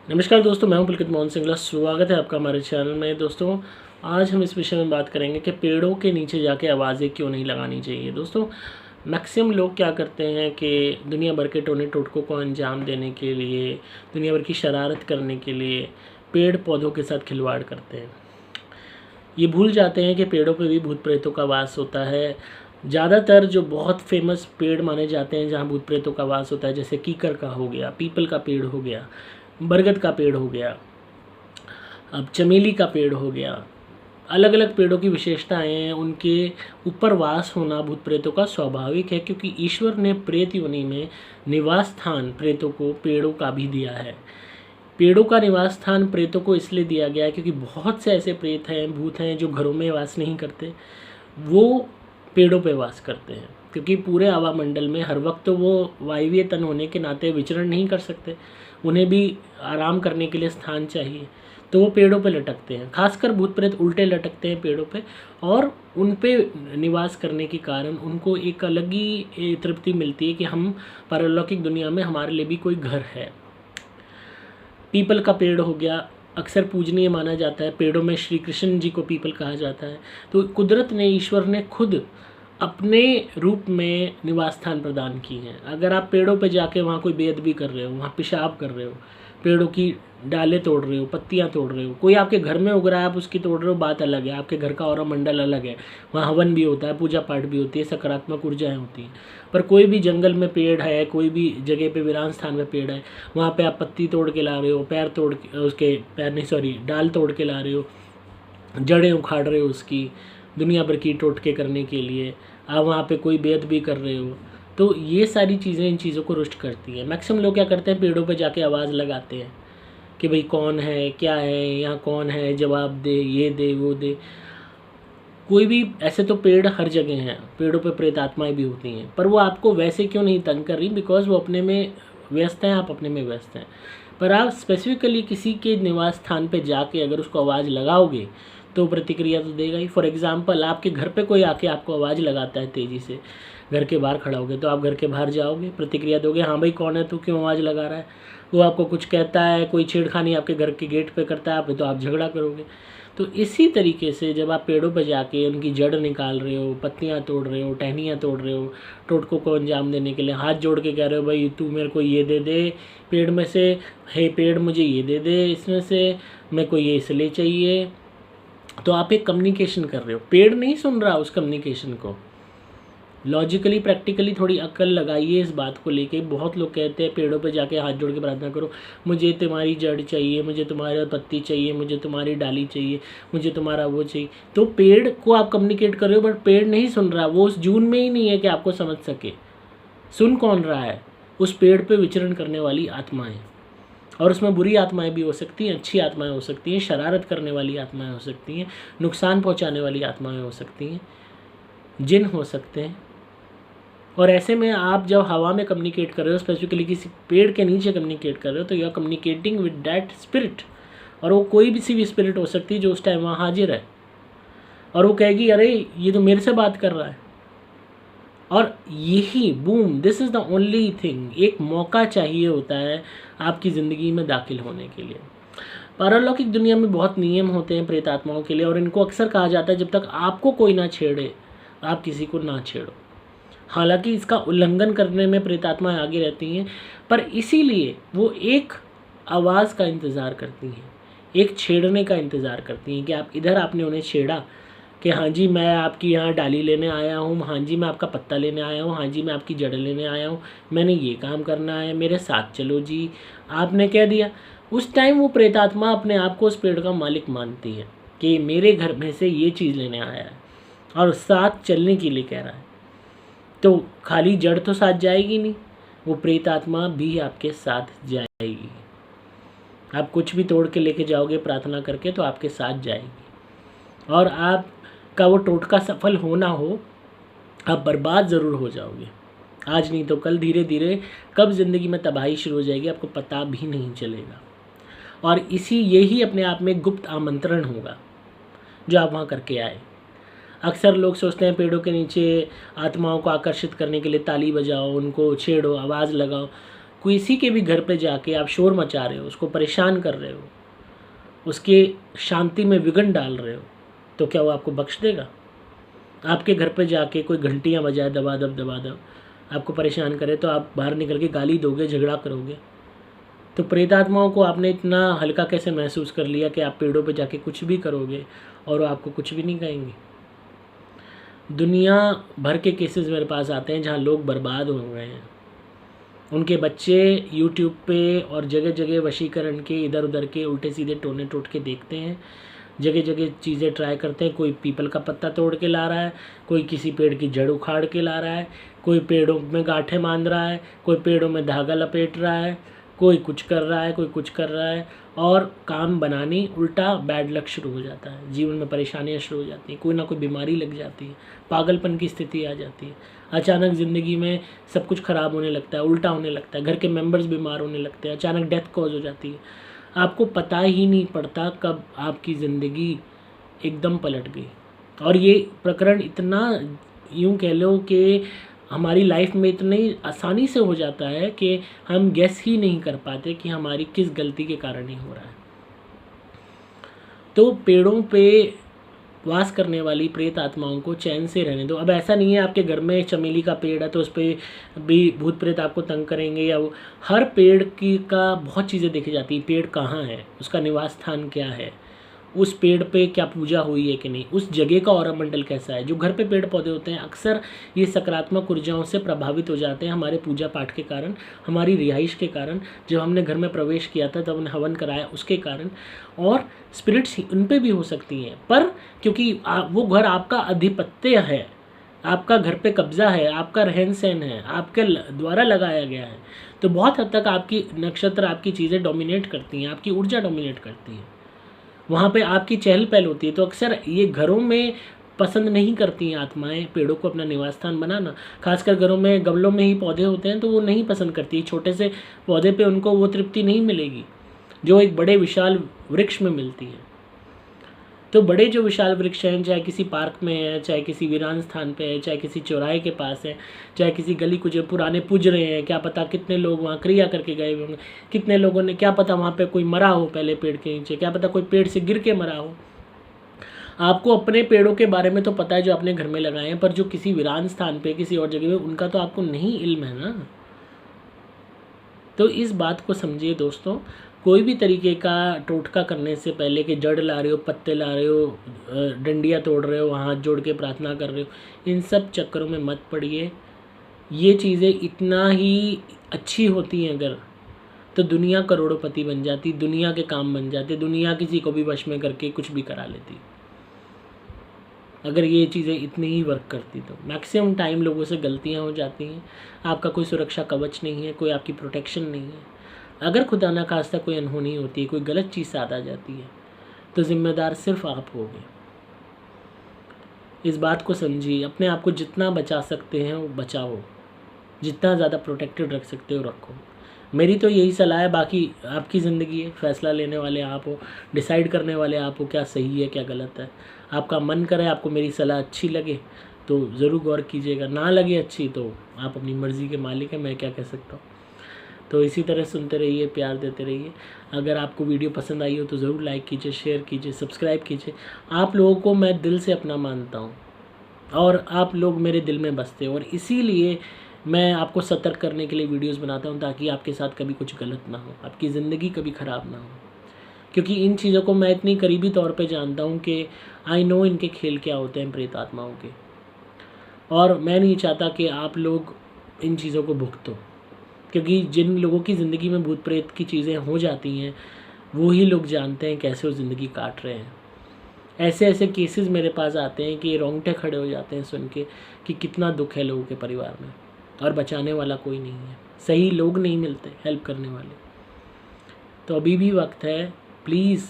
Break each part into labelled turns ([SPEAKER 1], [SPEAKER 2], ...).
[SPEAKER 1] नमस्कार दोस्तों, मैं हूं पुलकित मोहन सिंगला। स्वागत है आपका हमारे चैनल में। दोस्तों, आज हम इस विषय में बात करेंगे कि पेड़ों के नीचे जाके आवाज़ें क्यों नहीं लगानी चाहिए। दोस्तों, मैक्सिमम लोग क्या करते हैं कि दुनिया भर के टोने टोटकों को अंजाम देने के लिए, दुनिया भर की शरारत करने के लिए पेड़ पौधों के साथ खिलवाड़ करते हैं। ये भूल जाते हैं कि पेड़ों पे भी भूत प्रेतों का वास होता है। ज़्यादातर जो बहुत फेमस पेड़ माने जाते हैं जहाँ भूत प्रेतों का वास होता है, जैसे कीकर का हो गया, पीपल का पेड़ हो गया, बरगद का पेड़ हो गया, अब चमेली का पेड़ हो गया। अलग अलग पेड़ों की विशेषताएं हैं, उनके ऊपर वास होना भूत प्रेतों का स्वाभाविक है, क्योंकि ईश्वर ने प्रेत योनि में निवास स्थान प्रेतों को पेड़ों का भी दिया है। पेड़ों का निवास स्थान प्रेतों को इसलिए दिया गया है क्योंकि बहुत से ऐसे प्रेत हैं, भूत हैं जो घरों में वास नहीं करते, वो पेड़ों पे वास करते हैं। क्योंकि पूरे आवामंडल में हर वक्त तो वो वायवीय तन होने के नाते विचरण नहीं कर सकते, उन्हें भी आराम करने के लिए स्थान चाहिए, तो वो पेड़ों पे लटकते हैं। खासकर भूत प्रेत उल्टे लटकते हैं पेड़ों पे, और उन पे निवास करने के कारण उनको एक अलग ही तृप्ति मिलती है कि हम पारलौकिक दुनिया में हमारे लिए भी कोई घर है। पीपल का पेड़ हो गया, अक्सर पूजनीय माना जाता है। पेड़ों में श्री कृष्ण जी को पीपल कहा जाता है। तो कुदरत ने, ईश्वर ने खुद अपने रूप में निवास स्थान प्रदान की हैं। अगर आप पेड़ों पे जाके वहाँ कोई बेअदबी कर रहे हो, वहाँ पेशाब कर रहे हो, पेड़ों की डालें तोड़ रहे हो, पत्तियाँ तोड़ रहे हो, कोई आपके घर में उग रहा है, आप उसकी तोड़ रहे हो, बात अलग है। आपके घर का और मंडल अलग है, वहाँ हवन भी होता है, पूजा पाठ भी होती है, सकारात्मक ऊर्जाएँ होती हैं। पर कोई भी जंगल में पेड़ है, कोई भी जगह पे वीरान स्थान में पेड़ है, वहाँ पे आप पत्ती तोड़ के ला रहे हो, पैर तोड़ के, उसके पैर नहीं सॉरी डाल तोड़ के ला रहे हो, जड़ें उखाड़ रहे हो उसकी, दुनिया भर की टोटके करने के लिए आप वहाँ पे कोई बेअदबी कर रहे हो, तो ये सारी चीज़ें इन चीज़ों को रुष्ट करती हैं। मैक्सिमम लोग क्या करते हैं, पेड़ों पे जाके आवाज़ लगाते हैं कि भाई कौन है, क्या है, यहाँ कौन है, जवाब दे, ये दे, वो दे। कोई भी ऐसे तो पेड़ हर जगह हैं, पेड़ों पे प्रेत आत्माएँ भी होती हैं, पर वो आपको वैसे क्यों नहीं तंग कर रही? बिकॉज वो अपने में व्यस्त हैं, आप अपने में व्यस्त हैं। पर आप स्पेसिफिकली किसी के निवास स्थान पे जाके अगर उसको आवाज़ लगाओगे तो प्रतिक्रिया तो देगा ही। फॉर एग्जांपल, आपके घर पे कोई आके आपको आवाज़ लगाता है तेज़ी से, घर के बाहर खड़ा होगे, तो आप घर के बाहर जाओगे, प्रतिक्रिया दोगे, हाँ भाई कौन है तू, क्यों आवाज़ लगा रहा है। वो आपको कुछ कहता है, कोई छेड़खानी आपके घर के गेट पे करता है, आप तो आप झगड़ा करोगे। तो इसी तरीके से जब आप पेड़ों पर जाके उनकी जड़ निकाल रहे हो, पत्तियाँ तोड़ रहे हो, टहनियाँ तोड़ रहे हो, टोटकों को अंजाम देने के लिए हाथ जोड़ के कह रहे हो भाई तू मेरे को ये दे दे पेड़ में से, हे पेड़ मुझे ये दे दे इसमें से, मेरे को ये इसलिए चाहिए, तो आप एक कम्युनिकेशन कर रहे हो। पेड़ नहीं सुन रहा उस कम्युनिकेशन को। लॉजिकली प्रैक्टिकली थोड़ी अक्ल लगाइए इस बात को लेके। बहुत लोग कहते हैं पेड़ों पे जाके हाथ जोड़ के प्रार्थना करो, मुझे तुम्हारी जड़ चाहिए, मुझे तुम्हारी पत्ती चाहिए, मुझे तुम्हारी डाली चाहिए, मुझे तुम्हारा वो चाहिए। तो पेड़ को आप कम्युनिकेट कर रहे हो, बट पेड़ नहीं सुन रहा, वो उस जून में ही नहीं है कि आपको समझ सके। सुन कौन रहा है? उस पेड़ पे विचरण करने वाली आत्माएं। और उसमें बुरी आत्माएं भी हो सकती हैं, अच्छी आत्माएं हो सकती हैं, शरारत करने वाली आत्माएं हो सकती हैं, नुकसान पहुंचाने वाली आत्माएं हो सकती हैं, जिन हो सकते हैं। और ऐसे में आप जब हवा में कम्युनिकेट कर रहे हो, स्पेसिफिकली किसी पेड़ के नीचे कम्युनिकेट कर रहे हो, तो you are communicating with that spirit. और वो कोई भी सी भी स्पिरिट हो सकती है जो उस टाइम वहाँ हाजिर है, और वो कहेगी अरे ये तो मेरे से बात कर रहा है। और यही boom, this is the only thing, एक मौका चाहिए होता है आपकी ज़िंदगी में दाखिल होने के लिए। पारलौकिक दुनिया में बहुत नियम होते हैं प्रेत आत्माओं के लिए, और इनको अक्सर कहा जाता है जब तक आपको कोई ना छेड़े आप किसी को ना छेड़ो। हालांकि इसका उल्लंघन करने में प्रेत आत्माएं आगे रहती हैं, पर इसीलिए वो एक आवाज़ का इंतज़ार करती हैं, एक छेड़ने का इंतज़ार करती हैं कि आप इधर आपने उन्हें छेड़ा कि हाँ जी मैं आपकी यहाँ डाली लेने आया हूँ, हाँ जी मैं आपका पत्ता लेने आया हूँ, हाँ जी मैं आपकी जड़ लेने आया हूँ, मैंने ये काम करना है, मेरे साथ चलो जी, आपने कह दिया। उस टाइम वो प्रेतात्मा अपने आप को उस पेड़ का मालिक मानती है कि मेरे घर में से ये चीज़ लेने आया है और साथ चलने के लिए कह रहा है। तो खाली जड़ तो साथ जाएगी नहीं, वो प्रेतात्मा भी आपके साथ जाएगी। आप कुछ भी तोड़ के लेके जाओगे प्रार्थना करके तो आपके साथ जाएगी, और आपका वो टोटका सफल हो ना हो, आप बर्बाद ज़रूर हो जाओगे। आज नहीं तो कल, धीरे धीरे कब ज़िंदगी में तबाही शुरू हो जाएगी आपको पता भी नहीं चलेगा। और यही अपने आप में गुप्त आमंत्रण होगा जो आप वहाँ करके आए। अक्सर लोग सोचते हैं पेड़ों के नीचे आत्माओं को आकर्षित करने के लिए ताली बजाओ, उनको छेड़ो, आवाज़ लगाओ। किसी के भी घर पे जाके आप शोर मचा रहे हो, उसको परेशान कर रहे हो, उसके शांति में विघ्न डाल रहे हो, तो क्या वो आपको बख्श देगा? आपके घर पे जाके कोई घंटियाँ बजाए दबा दब आपको परेशान करे तो आप बाहर निकल के गाली दोगे, झगड़ा करोगे? तो प्रेतात्माओं को आपने इतना हल्का कैसे महसूस कर लिया कि आप पेड़ों पे जाके कुछ भी करोगे और वो आपको कुछ भी नहीं कहेंगे? दुनिया भर के केसेस मेरे पास आते हैं जहाँ लोग बर्बाद हो गए हैं, उनके बच्चे यूट्यूब पे और जगह जगह वशीकरण के इधर उधर के उल्टे सीधे टोने टोटके देखते हैं, जगह जगह चीज़ें ट्राई करते हैं। कोई पीपल का पत्ता तोड़ के ला रहा है, कोई किसी पेड़ की जड़ उखाड़ के ला रहा है, कोई पेड़ों में गांठें बांध रहा है, कोई पेड़ों में धागा लपेट रहा है, कोई कुछ कर रहा है, कोई कुछ कर रहा है, और काम बनानी उल्टा बैड लक शुरू हो जाता है, जीवन में परेशानियाँ शुरू हो जाती हैं, कोई ना कोई बीमारी लग जाती है, पागलपन की स्थिति आ जाती है, अचानक ज़िंदगी में सब कुछ ख़राब होने लगता है, उल्टा होने लगता है, घर के मेंबर्स बीमार होने लगते हैं, अचानक डेथ कॉज हो जाती है। आपको पता ही नहीं पड़ता कब आपकी ज़िंदगी एकदम पलट गई। और ये प्रकरण इतना, यूँ कह लो कि हमारी लाइफ में इतनी आसानी से हो जाता है कि हम गेस ही नहीं कर पाते कि हमारी किस गलती के कारण ही हो रहा है। तो पेड़ों पे वास करने वाली प्रेत आत्माओं को चैन से रहने दो। अब ऐसा नहीं है आपके घर में चमेली का पेड़ है तो उस पर भी भूत प्रेत आपको तंग करेंगे, या वो हर पेड़ की का बहुत चीज़ें देखी जाती है। पेड़ कहाँ है, उसका निवास स्थान क्या है, उस पेड़ पे क्या पूजा हुई है कि नहीं, उस जगह का ऑरा मंडल कैसा है। जो घर पे पेड़ पौधे होते हैं अक्सर ये सकारात्मक ऊर्जाओं से प्रभावित हो जाते हैं हमारे पूजा पाठ के कारण, हमारी रिहाइश के कारण, जब हमने घर में प्रवेश किया था तब हमने हवन कराया उसके कारण, और स्पिरिट्स उन पे भी हो सकती हैं। पर क्योंकि वो घर आपका अधिपत्य है, आपका घर पे कब्जा है, आपका रहन सहन है, आपके द्वारा लगाया गया है, तो बहुत हद तक आपकी नक्षत्र, आपकी चीज़ें डोमिनेट करती हैं, आपकी ऊर्जा डोमिनेट करती है, वहाँ पे आपकी चहल पहल होती है। तो अक्सर ये घरों में पसंद नहीं करती हैं आत्माएं पेड़ों को अपना निवास स्थान बनाना। खासकर घरों में गमलों में ही पौधे होते हैं तो वो नहीं पसंद करती। छोटे से पौधे पे उनको वो तृप्ति नहीं मिलेगी जो एक बड़े विशाल वृक्ष में मिलती है। तो बड़े जो विशाल वृक्ष हैं, चाहे किसी पार्क में है, चाहे किसी वीरान स्थान पे है, चाहे किसी चौराहे के पास है, चाहे किसी गली कुछ पुराने पूज रहे हैं, क्या पता कितने लोग वहाँ क्रिया करके गए होंगे, कितने लोगों ने, क्या पता वहाँ पे कोई मरा हो पहले पेड़ के नीचे, क्या पता कोई पेड़ से गिर के मरा हो। आपको अपने पेड़ों के बारे में तो पता है जो आपने घर में लगाए हैं, पर जो किसी वीरान स्थान पे किसी और जगह पे, उनका तो आपको नहीं इल्म है ना। तो इस बात को समझिए दोस्तों, कोई भी तरीके का टोटका करने से पहले कि जड़ ला रहे हो, पत्ते ला रहे हो, डंडियाँ तोड़ रहे हो, हाथ जोड़ के प्रार्थना कर रहे हो, इन सब चक्करों में मत पड़िए। ये चीज़ें इतना ही अच्छी होती हैं अगर, तो दुनिया करोड़पति बन जाती, दुनिया के काम बन जाते, दुनिया किसी को भी वश में करके कुछ भी करा लेती अगर ये चीज़ें इतनी ही वर्क करती। तो मैक्सिमम टाइम लोगों से गलतियाँ हो जाती हैं, आपका कोई सुरक्षा कवच नहीं है, कोई आपकी प्रोटेक्शन नहीं है। अगर खुदा ना खास्ता कोई अनहोनी होती है, कोई गलत चीज़ साथ आ जाती है, तो ज़िम्मेदार सिर्फ आप होगे। इस बात को समझिए, अपने आप को जितना बचा सकते हैं वो बचाओ, जितना ज़्यादा प्रोटेक्टेड रख सकते हो रखो। मेरी तो यही सलाह है, बाकी आपकी ज़िंदगी है, फैसला लेने वाले आप हो, डिसाइड करने वाले आप हो क्या सही है क्या गलत है। आपका मन करे, आपको मेरी सलाह अच्छी लगे तो ज़रूर गौर कीजिएगा, ना लगे अच्छी तो आप अपनी मर्ज़ी के मालिक हैं, मैं क्या कह सकता हूँ। तो इसी तरह सुनते रहिए, प्यार देते रहिए। अगर आपको वीडियो पसंद आई हो तो ज़रूर लाइक कीजिए, शेयर कीजिए, सब्सक्राइब कीजिए। आप लोगों को मैं दिल से अपना मानता हूँ और आप लोग मेरे दिल में बसते हो, और इसीलिए मैं आपको सतर्क करने के लिए वीडियोस बनाता हूँ, ताकि आपके साथ कभी कुछ गलत ना हो, आपकी ज़िंदगी कभी ख़राब ना हो। क्योंकि इन चीज़ों को मैं इतनी करीबी तौर पे जानता हूँ कि आई नो इनके खेल क्या होते हैं प्रेत आत्माओं के, और मैं नहीं चाहता कि आप लोग इन चीज़ों को भुगतो। क्योंकि जिन लोगों की ज़िंदगी में भूत प्रेत की चीज़ें हो जाती हैं वो ही लोग जानते हैं कैसे वो ज़िंदगी काट रहे हैं। ऐसे ऐसे केसेस मेरे पास आते हैं कि रोंगटे खड़े हो जाते हैं सुन के कि कितना दुख है लोगों के परिवार में, और बचाने वाला कोई नहीं है, सही लोग नहीं मिलते हेल्प करने वाले। तो अभी भी वक्त है, प्लीज़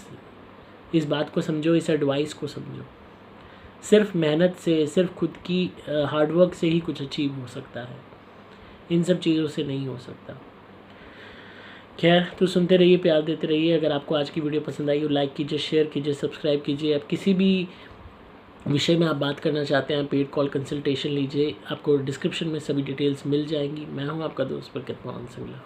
[SPEAKER 1] इस बात को समझो, इस एडवाइस को समझो। सिर्फ मेहनत से, सिर्फ खुद की हार्डवर्क से ही कुछ अचीव हो सकता है, इन सब चीज़ों से नहीं हो सकता। खैर, तो सुनते रहिए, प्यार देते रहिए। अगर आपको आज की वीडियो पसंद आई हो लाइक कीजिए, शेयर कीजिए, सब्सक्राइब कीजिए। आप किसी भी विषय में आप बात करना चाहते हैं, पेड कॉल कंसल्टेशन लीजिए, आपको डिस्क्रिप्शन में सभी डिटेल्स मिल जाएंगी। मैं हूं आपका दोस्त प्रकृत मोहन सिंगला।